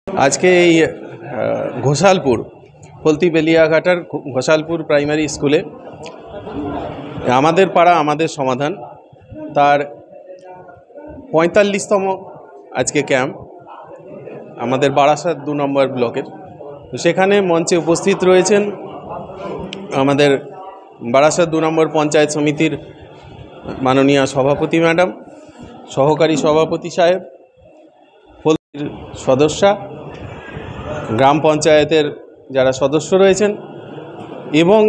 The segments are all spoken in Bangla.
আজকে এই ঘোষালপুর ফলতি বেলিয়াঘাটার ঘোষালপুর প্রাইমারি স্কুলে আমাদের পাড়া আমাদের সমাধান তার ৪৫তম আজকে ক্যাম্প আমাদের বারাসাত ২ নম্বর ব্লকের। সেখানে মঞ্চে উপস্থিত রয়েছেন আমাদের বারাসাত ২ নম্বর পঞ্চায়েত সমিতির মাননীয় সভাপতি ম্যাডাম, সহকারী সভাপতি সাহেব, ফলতির সদস্যা, গ্রাম পঞ্চায়েতের যারা সদস্য রয়েছেন এবং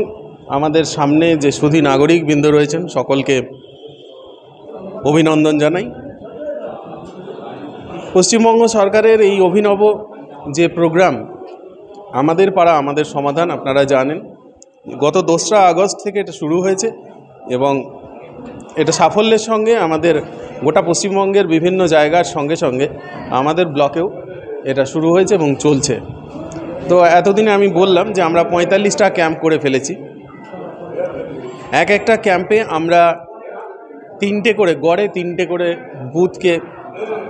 আমাদের সামনে যে সুধী নাগরিকবৃন্দ রয়েছেন সকলকে অভিনন্দন জানাই। পশ্চিমবঙ্গ সরকারের এই অভিনব যে প্রোগ্রাম আমাদের পাড়া আমাদের সমাধান, আপনারা জানেন গত ২রা আগস্ট থেকে এটা শুরু হয়েছে এবং এটা সাফল্যের সঙ্গে আমাদের গোটা পশ্চিমবঙ্গের বিভিন্ন জায়গার সঙ্গে সঙ্গে আমাদের ব্লকেও এটা শুরু হয়েছে এবং চলছে। তো এতদিনে আমি বললাম যে আমরা ৪৫টা ক্যাম্প করে ফেলেছি। একটা ক্যাম্পে আমরা 3টে করে গড়ে 3টে করে বুথকে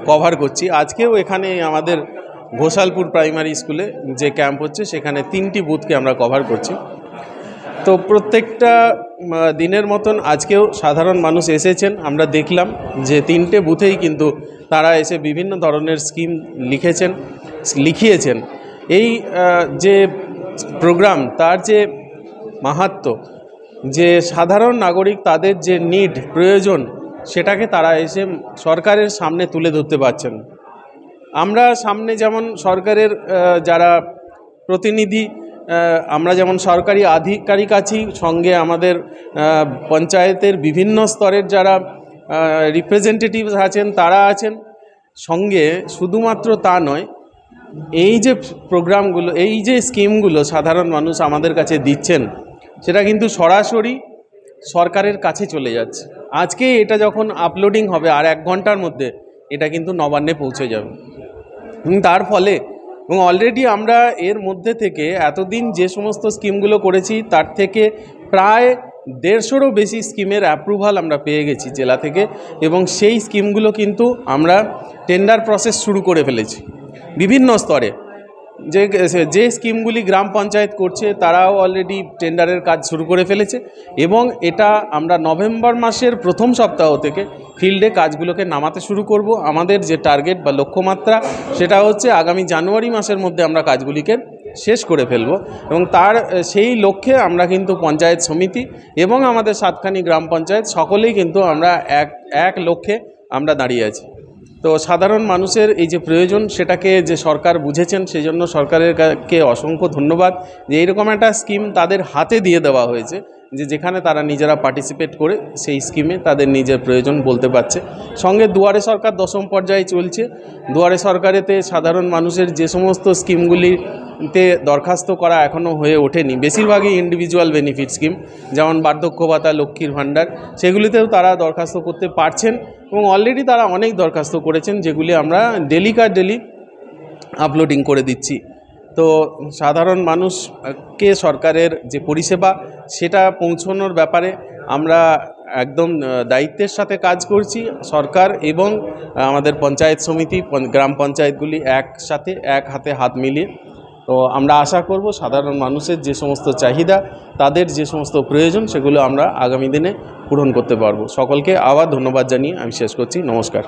কভার করছি। আজকেও এখানে আমাদের ঘোষালপুর প্রাইমারি স্কুলে যে ক্যাম্প হচ্ছে সেখানে 3টি বুথকে আমরা কভার করছি। তো প্রত্যেকটা দিনের মতন আজকেও সাধারণ মানুষ এসেছেন। আমরা দেখলাম যে 3টে বুথেই কিন্তু তারা এসে বিভিন্ন ধরনের স্কিম লিখিয়েছেন। এই যে প্রোগ্রাম তার যে মাহাত্ম্য, যে সাধারণ নাগরিক তাদের যে নিড প্রয়োজন সেটাকে তারা এসে সরকারের সামনে তুলে ধরতে পারছেন। আমরা সামনে যেমন সরকারের যারা প্রতিনিধি, আমরা যেমন সরকারি আধিকারিক আছি, সঙ্গে আমাদের পঞ্চায়েতের বিভিন্ন স্তরের যারা রিপ্রেজেন্টেটিভস আছেন তারা আছেন, সঙ্গে শুধুমাত্র তা নয়, এই যে প্রোগ্রামগুলো, এই যে স্কিমগুলো সাধারণ মানুষ আমাদের কাছে দিচ্ছেন সেটা কিন্তু সরাসরি সরকারের কাছে চলে যাচ্ছে। আজকে এটা যখন আপলোডিং হবে আর 1 ঘন্টার মধ্যে এটা কিন্তু নবান্নে পৌঁছে যাবে। তার ফলে এবং অলরেডি আমরা এর মধ্যে থেকে এতদিন যে সমস্ত স্কিমগুলো করেছি তার থেকে প্রায় 150রও বেশি স্কিমের অ্যাপ্রুভাল আমরা পেয়ে গেছি জেলা থেকে, এবং সেই স্কিমগুলো কিন্তু আমরা টেন্ডার প্রসেস শুরু করে ফেলেছি বিভিন্ন স্তরে। যে স্কিমগুলি গ্রাম পঞ্চায়েত করছে তারাও অলরেডি টেন্ডারের কাজ শুরু করে ফেলেছে এবং এটা আমরা নভেম্বর মাসের প্রথম সপ্তাহ থেকে ফিল্ডে কাজগুলোকে নামাতে শুরু করব। আমাদের যে টার্গেট বা লক্ষ্যমাত্রা সেটা হচ্ছে আগামী জানুয়ারি মাসের মধ্যে আমরা কাজগুলিকে শেষ করে ফেলব এবং সেই লক্ষ্যে আমরা কিন্তু পঞ্চায়েত সমিতি এবং আমাদের 7খানি গ্রাম পঞ্চায়েত সকলেই কিন্তু আমরা এক লক্ষ্যে আমরা দাঁড়িয়ে আছি। তো সাধারণ মানুষের এই যে প্রয়োজন সেটাকে যে সরকার বুঝেছেন সেই জন্য সরকারকে অসংখ্য ধন্যবাদ যে এইরকম একটা স্কিম তাদের হাতে দিয়ে দেওয়া হয়েছে, যেখানে তারা নিজেরা পার্টিসিপেট করে সেই স্কিমে তাদের নিজের প্রয়োজন বলতে পারছে। সঙ্গে দুয়ারে সরকার 10ম পর্যায়ে চলছে। দুয়ারে সরকারেতে সাধারণ মানুষের যে সমস্ত স্কিমগুলিতে দরখাস্ত করা এখনও হয়ে ওঠেনি, বেশিরভাগই ইন্ডিভিজুয়াল বেনিফিট স্কিম, যেমন বার্ধক্য ভাতা, লক্ষ্মীর ভাণ্ডার, সেগুলিতেও তারা দরখাস্ত করতে পারছেন এবং অলরেডি তারা অনেক দরখাস্ত করেছেন যেগুলি আমরা ডেলি আপলোডিং করে দিচ্ছি। তো সাধারণ মানুষকে সরকারের যে পরিষেবা সেটা পৌঁছানোর ব্যাপারে আমরা একদম দায়িত্বের সাথে কাজ করছি। সরকার এবং আমাদের পঞ্চায়েত সমিতি, গ্রাম পঞ্চায়েতগুলি একসাথে এক হাতে হাত মিলিয়ে, তো আমরা আশা করব সাধারণ মানুষের যে সমস্ত চাহিদা, তাদের যে সমস্ত প্রয়োজন সেগুলো আমরা আগামী দিনে পূরণ করতে পারবো। সকলকে আবার ধন্যবাদ জানিয়ে আমি শেষ করছি। নমস্কার।